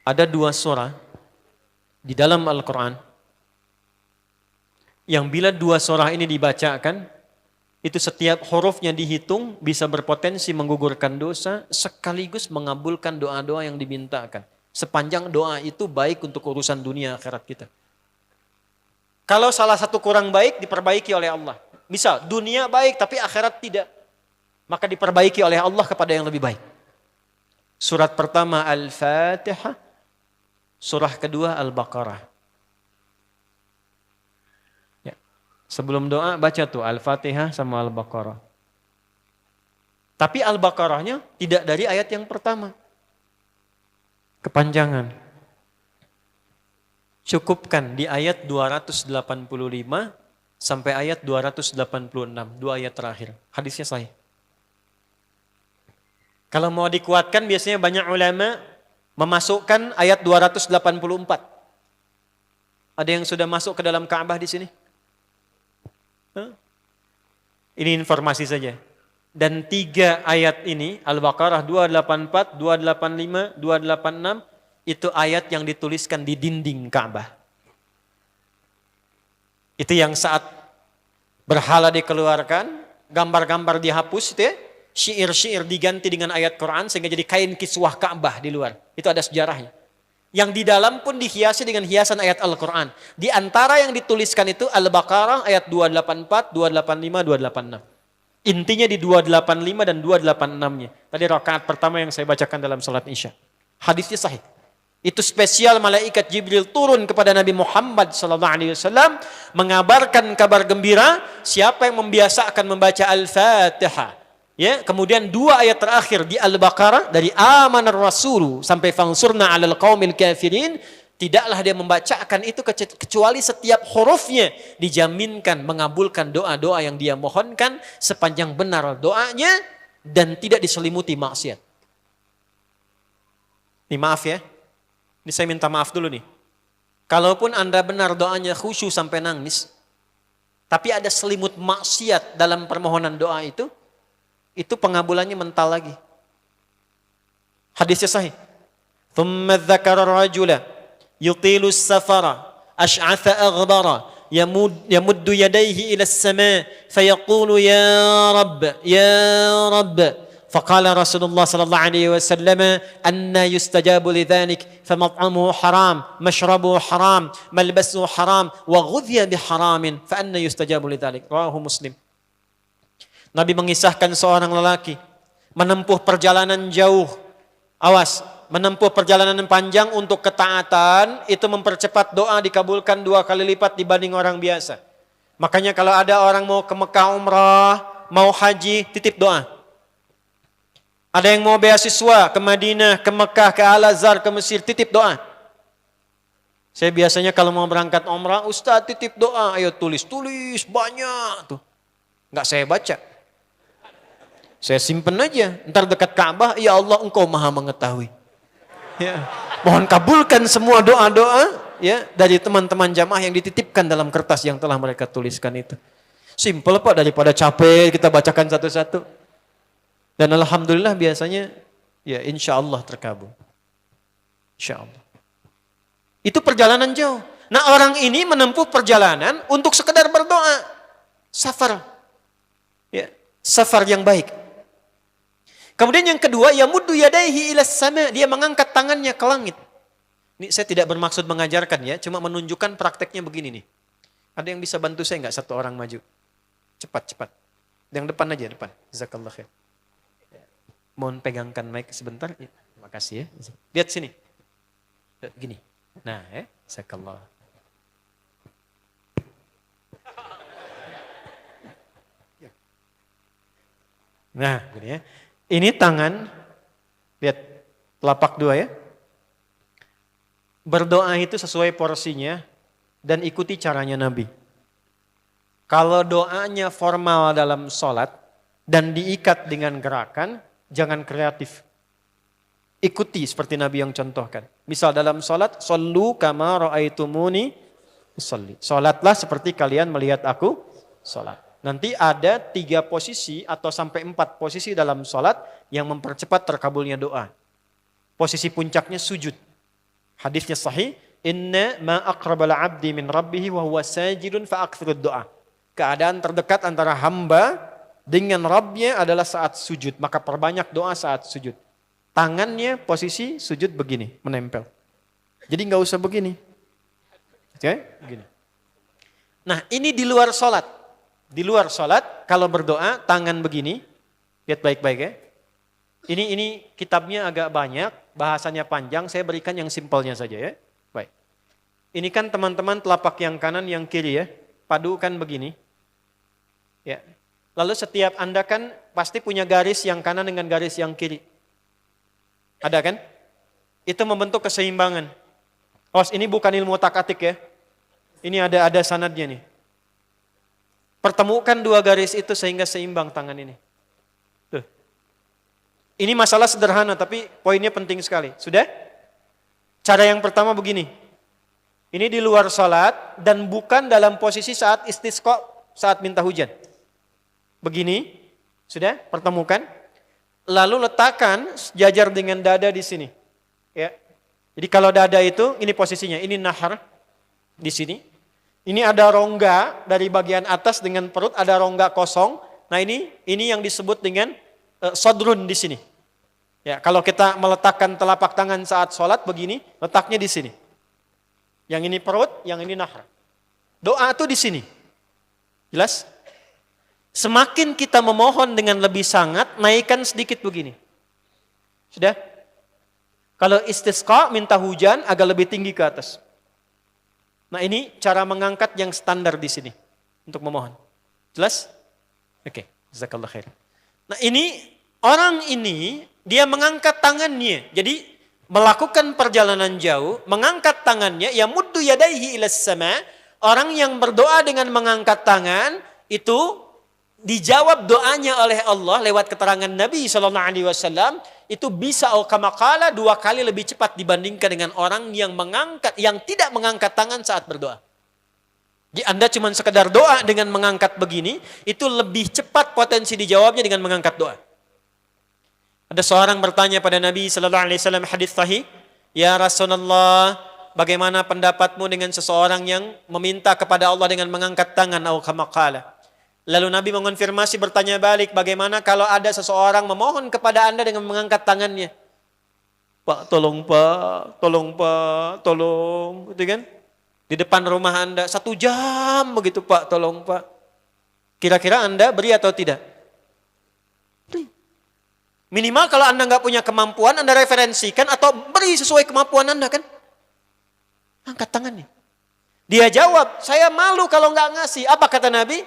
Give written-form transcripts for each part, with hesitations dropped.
Ada 2 surah di dalam Al-Quran yang bila 2 surah ini dibacakan, itu setiap hurufnya dihitung bisa berpotensi menggugurkan dosa sekaligus mengabulkan doa-doa yang dimintakan. Sepanjang doa itu baik untuk urusan dunia akhirat kita. Kalau salah satu kurang baik diperbaiki oleh Allah. Misal dunia baik tapi akhirat tidak, maka diperbaiki oleh Allah kepada yang lebih baik. Surat pertama Al-Fatihah, surah kedua Al-Baqarah. Ya. Sebelum doa baca tuh Al-Fatihah sama Al-Baqarah. Tapi Al-Baqarahnya tidak dari ayat yang pertama. Kepanjangan. Cukupkan di ayat 285 sampai ayat 286, 2 ayat terakhir. Hadisnya sahih. Kalau mau dikuatkan biasanya banyak ulama memasukkan ayat 284. Ada yang sudah masuk ke dalam Ka'bah di sini? Ini informasi saja. Dan 3 ayat ini, Al-Baqarah 284, 285, 286, itu ayat yang dituliskan di dinding Ka'bah. Itu yang saat berhala dikeluarkan, gambar-gambar dihapus, itu ya, syair-syair diganti dengan ayat Quran sehingga jadi kain kiswah Ka'bah di luar. Itu ada sejarahnya. Yang di dalam pun dihiasi dengan hiasan ayat Al-Quran. Di antara yang dituliskan itu Al-Baqarah ayat 284, 285, 286. Intinya di 285 dan 286-nya. Tadi rakaat pertama yang saya bacakan dalam salat Isya. Hadisnya sahih. Itu spesial malaikat Jibril turun kepada Nabi Muhammad SAW mengabarkan kabar gembira siapa yang membiasakan membaca Al-Fatihah. Ya, kemudian 2 ayat terakhir di Al-Baqarah dari amanar rasulu sampai fansurna 'alal qaumil kafirin, tidaklah dia membacakan itu kecuali setiap hurufnya dijaminkan mengabulkan doa-doa yang dia mohonkan sepanjang benar doanya dan tidak diselimuti maksiat. Ini maaf ya. Ini saya minta maaf dulu nih. Kalaupun Anda benar doanya khusyuk sampai nangis, tapi ada selimut maksiat dalam permohonan doa itu pengabulannya mental lagi. Hadisnya sahih. Thumma dzakara rajula yutilu as-safara ash'atha aghbara yamuddu yadayhi ila as-sama' fayaqulu ya rabb faqala Rasulullah sallallahu alaihi wasallam anna yustajabu lidzalik famat'amuhu haram mashrabuhu haram malbasuhu haram wa ghudhiya biharamin fa anna yustajabu lidzalik. Rawahu Muslim. Nabi mengisahkan seorang lelaki menempuh perjalanan jauh. Awas, menempuh perjalanan panjang untuk ketaatan itu mempercepat doa dikabulkan 2 kali lipat dibanding orang biasa. Makanya kalau ada orang mau ke Mekah umrah, mau haji, titip doa. Ada yang mau beasiswa ke Madinah, ke Mekah, ke Al-Azhar, ke Mesir, titip doa. Saya biasanya kalau mau berangkat umrah, Ustaz titip doa, ayo tulis banyak tuh. Enggak saya baca. Saya simpen aja, ntar dekat Ka'bah, ya Allah engkau maha mengetahui. Ya. Mohon kabulkan semua doa-doa ya dari teman-teman jamaah yang dititipkan dalam kertas yang telah mereka tuliskan itu. Simple Pak, daripada capek kita bacakan satu-satu. Dan alhamdulillah biasanya ya insya Allah terkabul. Insya Allah. Itu perjalanan jauh. Nah orang ini menempuh perjalanan untuk sekedar berdoa. Safar. Ya, safar yang baik. Kemudian yang kedua, yamuddu yadaihi ilas sama, dia mengangkat tangannya ke langit. Ini saya tidak bermaksud mengajarkan ya, cuma menunjukkan prakteknya begini nih. Ada yang bisa bantu saya enggak satu orang maju? Cepat. Yang depan aja, depan. Jazakallah khair. Mohon pegangkan mic sebentar. Ya, terima kasih ya. Lihat sini. Gini. Nah, jazakallah. Nah, gini ya. Ini tangan, lihat telapak 2 ya. Berdoa itu sesuai porsinya dan ikuti caranya Nabi. Kalau doanya formal dalam sholat dan diikat dengan gerakan, jangan kreatif. Ikuti seperti Nabi yang contohkan. Misal dalam sholat, shollu kama ra'aitumuni usolli. Sholatlah seperti kalian melihat aku sholat. Nanti ada 3 posisi atau sampai 4 posisi dalam sholat yang mempercepat terkabulnya doa. Posisi puncaknya sujud. Hadisnya sahih, inna ma aqrabal 'abdi min rabbih wa huwa sajidun fa aktsirud du'a. Keadaan terdekat antara hamba dengan Rabbnya adalah saat sujud, maka perbanyak doa saat sujud. Tangannya posisi sujud begini, menempel. Jadi nggak usah begini. Oke, begini. Nah, ini di luar sholat. Di luar sholat, kalau berdoa, tangan begini. Lihat baik-baik ya. Ini kitabnya agak banyak, bahasanya panjang, saya berikan yang simpelnya saja ya. Baik. Ini kan teman-teman telapak yang kanan, yang kiri ya. Padukan begini. Ya. Lalu setiap Anda kan pasti punya garis yang kanan dengan garis yang kiri. Ada kan? Itu membentuk keseimbangan. Oh, ini bukan ilmu otak-atik ya. Ini ada sanadnya nih. Pertemukan dua garis itu sehingga seimbang tangan ini. Tuh. Ini masalah sederhana tapi poinnya penting sekali. Sudah? Cara yang pertama begini. Ini di luar salat dan bukan dalam posisi saat istisqa, saat minta hujan. Begini. Sudah? Pertemukan. Lalu letakkan sejajar dengan dada di sini. Ya. Jadi kalau dada itu ini posisinya, ini nahar di sini. Ini ada rongga dari bagian atas dengan perut, ada rongga kosong. Nah ini yang disebut dengan sodrun di sini. Ya, kalau kita meletakkan telapak tangan saat sholat begini, letaknya di sini. Yang ini perut, yang ini nahar. Doa itu di sini. Jelas? Semakin kita memohon dengan lebih sangat, naikkan sedikit begini. Sudah? Kalau istisqa minta hujan agak lebih tinggi ke atas. Nah ini cara mengangkat yang standar di sini untuk memohon. Jelas? Oke, jazakallah khair. Nah ini orang ini dia mengangkat tangannya. Jadi melakukan perjalanan jauh, mengangkat tangannya, ya muddu yadaihi ilas sama. Orang yang berdoa dengan mengangkat tangan itu dijawab doanya oleh Allah lewat keterangan Nabi SAW, itu bisa kama qala 2 kali lebih cepat dibandingkan dengan orang yang tidak mengangkat tangan saat berdoa. Jadi Anda cuma sekedar doa dengan mengangkat begini, itu lebih cepat potensi dijawabnya dengan mengangkat doa. Ada seorang bertanya pada Nabi SAW, hadis sahih, ya Rasulullah, bagaimana pendapatmu dengan seseorang yang meminta kepada Allah dengan mengangkat tangan atau kama qala? Lalu Nabi mengonfirmasi, bertanya balik, bagaimana kalau ada seseorang memohon kepada Anda dengan mengangkat tangannya? Pak, tolong Pak, tolong Pak, tolong. Gitu kan? Di depan rumah Anda, 1 jam begitu Pak, tolong Pak. Kira-kira Anda beri atau tidak? Beri. Minimal kalau Anda nggak punya kemampuan, Anda referensikan atau beri sesuai kemampuan Anda kan? Angkat tangannya. Dia jawab, saya malu kalau nggak ngasih. Apa kata Nabi?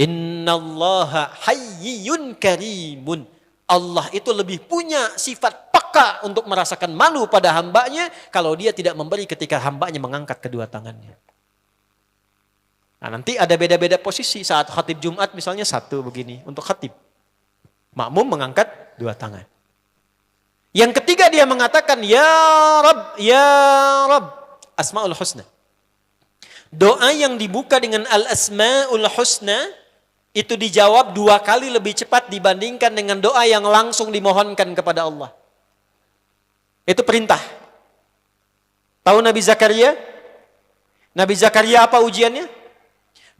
Innallaha hayyun karimun. Allah itu lebih punya sifat peka untuk merasakan malu pada hambanya kalau dia tidak memberi ketika hambanya mengangkat kedua tangannya. Nah nanti ada beda-beda posisi saat khatib Jumat misalnya 1 begini untuk khatib. Makmum mengangkat 2 tangan. Yang ketiga dia mengatakan ya Rabb, ya Rabb. Asmaul Husna. Doa yang dibuka dengan Al-Asmaul Husna itu dijawab 2 kali lebih cepat dibandingkan dengan doa yang langsung dimohonkan kepada Allah. Itu perintah. Tahu Nabi Zakaria? Nabi Zakaria apa ujiannya?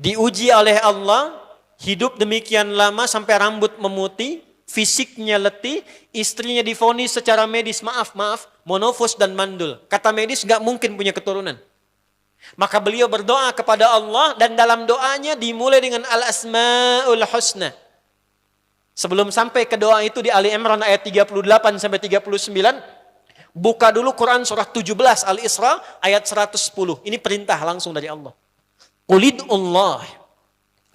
Diuji oleh Allah, hidup demikian lama sampai rambut memutih, fisiknya letih, istrinya divonis secara medis, maaf, monofos dan mandul. Kata medis gak mungkin punya keturunan. Maka beliau berdoa kepada Allah dan dalam doanya dimulai dengan Al-Asmaul Husna. Sebelum sampai ke doa itu di Ali Imran ayat 38 sampai 39, buka dulu Quran surah 17 Al-Isra ayat 110. Ini perintah langsung dari Allah. Qulidullah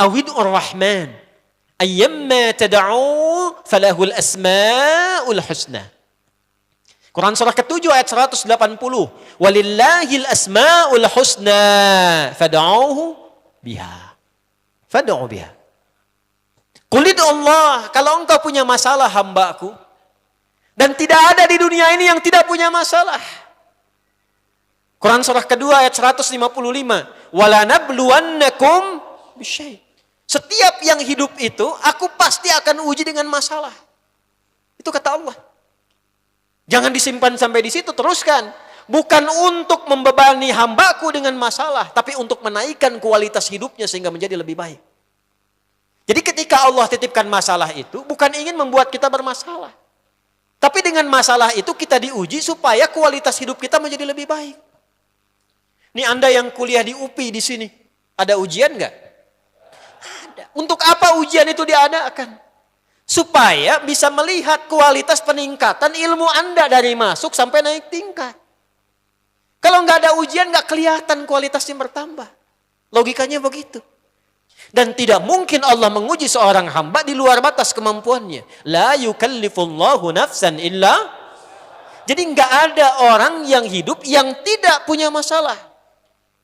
awid'ur rahman ayyamma tad'u falahul asmaul husna. Quran surah ke-7 ayat 180. Walillahil asmaul husna fad'uhu biha. Fad'u biha. Qulid Allah, kalau engkau punya masalah hambaku, dan tidak ada di dunia ini yang tidak punya masalah. Quran surah kedua ayat 155. Wala nabluwannakum bisyai. Setiap yang hidup itu, aku pasti akan uji dengan masalah. Itu kata Allah. Jangan disimpan sampai di situ, teruskan. bukan untuk membebani hambaku dengan masalah, tapi untuk menaikkan kualitas hidupnya sehingga menjadi lebih baik. Jadi ketika Allah titipkan masalah itu, bukan ingin membuat kita bermasalah. Tapi dengan masalah itu kita diuji supaya kualitas hidup kita menjadi lebih baik. Ini Anda yang kuliah di UPI di sini, ada ujian nggak? Ada. Untuk apa ujian itu diadakan? Supaya bisa melihat kualitas peningkatan ilmu Anda dari masuk sampai naik tingkat. Kalau nggak ada ujian, nggak kelihatan kualitasnya bertambah. Logikanya begitu. Dan tidak mungkin Allah menguji seorang hamba di luar batas kemampuannya. La yukallifullahu nafsan illa. Jadi nggak ada orang yang hidup yang tidak punya masalah.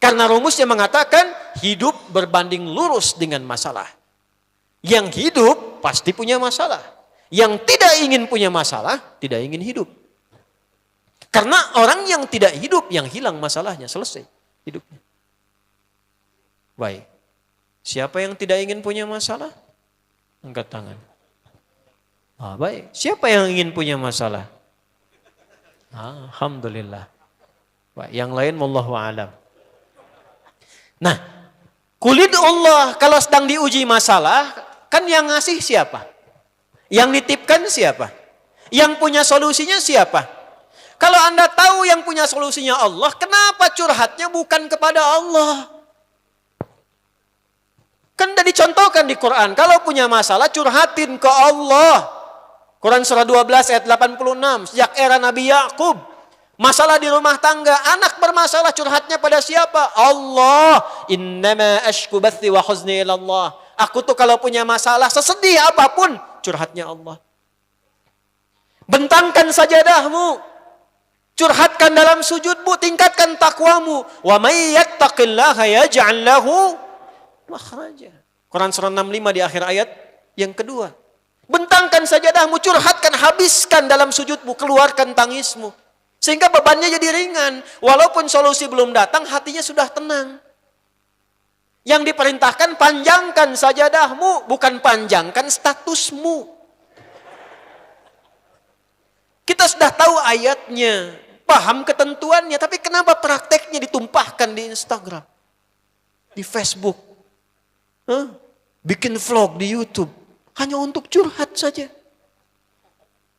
Karena rumusnya mengatakan hidup berbanding lurus dengan masalah. Yang hidup pasti punya masalah. Yang tidak ingin punya masalah, tidak ingin hidup. Karena orang yang tidak hidup, yang hilang masalahnya, selesai hidupnya. Baik. Siapa yang tidak ingin punya masalah? Angkat tangan. Baik. Siapa yang ingin punya masalah? Alhamdulillah. Baik. Yang lain wallahu a'lam. Nah, kulit Allah kalau sedang diuji masalah, kan yang ngasih siapa? Yang nitipkan siapa? Yang punya solusinya siapa? Kalau Anda tahu yang punya solusinya Allah, kenapa curhatnya bukan kepada Allah? Kan sudah dicontohkan di Quran, kalau punya masalah curhatin ke Allah. Quran surah 12 ayat 86, sejak era Nabi Yakub, masalah di rumah tangga, anak bermasalah curhatnya pada siapa? Allah. Innama ashku bathi wa huzni ilallah. Aku tuh kalau punya masalah, sesedih apapun, curhatnya Allah. Bentangkan sajadahmu, curhatkan dalam sujudmu, tingkatkan takwamu. Wa may yattaqillaha yaj'al lahu makhraja. Quran surah 65 di akhir ayat yang kedua. Bentangkan sajadahmu, curhatkan, habiskan dalam sujudmu, keluarkan tangismu. Sehingga bebannya jadi ringan. Walaupun solusi belum datang, hatinya sudah tenang. Yang diperintahkan panjangkan sajadahmu, bukan panjangkan statusmu. Kita sudah tahu ayatnya, paham ketentuannya, tapi kenapa prakteknya ditumpahkan di Instagram, di Facebook, bikin vlog di YouTube, hanya untuk curhat saja.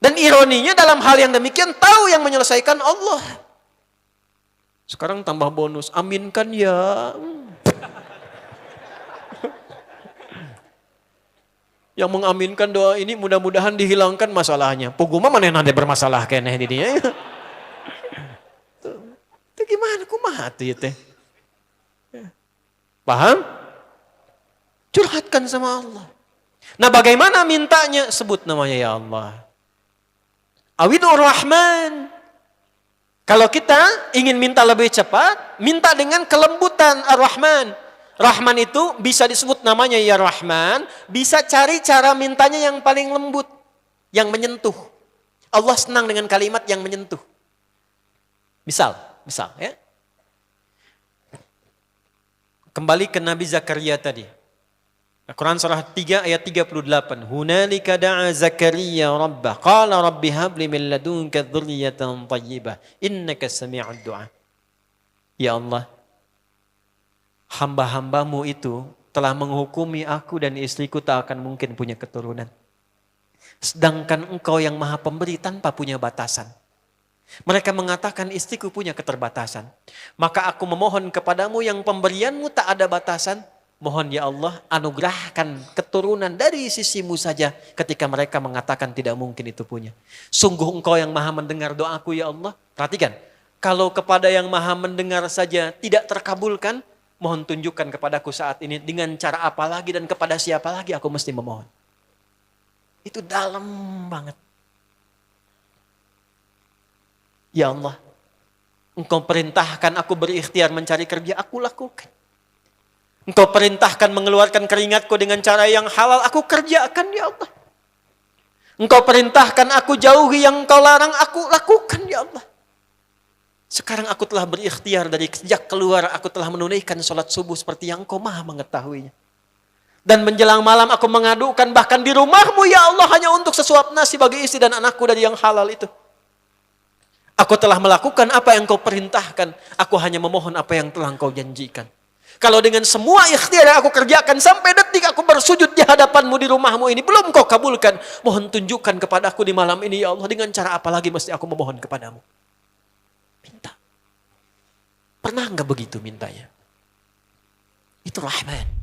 Dan ironinya dalam hal yang demikian tahu yang menyelesaikan Allah. Sekarang tambah bonus, aminkan ya. Yang mengaminkan doa ini mudah-mudahan dihilangkan masalahnya. Puguma mana nanti bermasalah kayaknya di dia. Itu gimana kumaha tuh teh? Paham? Curhatkan sama Allah. Nah, bagaimana mintanya? Sebut namanya ya Allah. Awidur Rahman. Kalau kita ingin minta lebih cepat, minta dengan kelembutan Ar-Rahman. Rahman itu bisa disebut namanya ya Rahman, bisa cari cara mintanya yang paling lembut, yang menyentuh. Allah senang dengan kalimat yang menyentuh. Misal ya. Kembali ke Nabi Zakaria tadi. Quran surah 3 ayat 38. Hunalika da'a Zakaria rabbah. Qala rabbi habli min ladunka dzurriyyatan thayyibah. Innaka sami'ud du'a. Ya Allah, hamba-hambamu itu telah menghukumi aku dan istriku tak akan mungkin punya keturunan. Sedangkan engkau yang maha pemberi tanpa punya batasan. Mereka mengatakan istriku punya keterbatasan. Maka aku memohon kepadamu yang pemberianmu tak ada batasan. Mohon ya Allah anugerahkan keturunan dari sisimu saja ketika mereka mengatakan tidak mungkin itu punya. Sungguh engkau yang maha mendengar doaku ya Allah. Perhatikan, kalau kepada yang maha mendengar saja tidak terkabulkan, mohon tunjukkan kepadaku saat ini dengan cara apa lagi dan kepada siapa lagi aku mesti memohon. Itu dalam banget. Ya Allah, engkau perintahkan aku berikhtiar mencari kerja, aku lakukan. Engkau perintahkan mengeluarkan keringatku dengan cara yang halal, aku kerjakan ya Allah. Engkau perintahkan aku jauhi yang engkau larang, aku lakukan ya Allah. Sekarang aku telah berikhtiar dari sejak keluar, aku telah menunaikan sholat subuh seperti yang engkau maha mengetahuinya. Dan menjelang malam aku mengadukan bahkan di rumahmu ya Allah hanya untuk sesuap nasi bagi istri dan anakku dari yang halal itu. Aku telah melakukan apa yang kau perintahkan. Aku hanya memohon apa yang telah kau janjikan. Kalau dengan semua ikhtiar yang aku kerjakan sampai detik aku bersujud di hadapanmu di rumahmu ini belum kau kabulkan. Mohon tunjukkan kepadaku di malam ini ya Allah. Dengan cara apa lagi mesti aku memohon kepadamu. Minta. Pernah enggak begitu mintanya? Itu Rahman.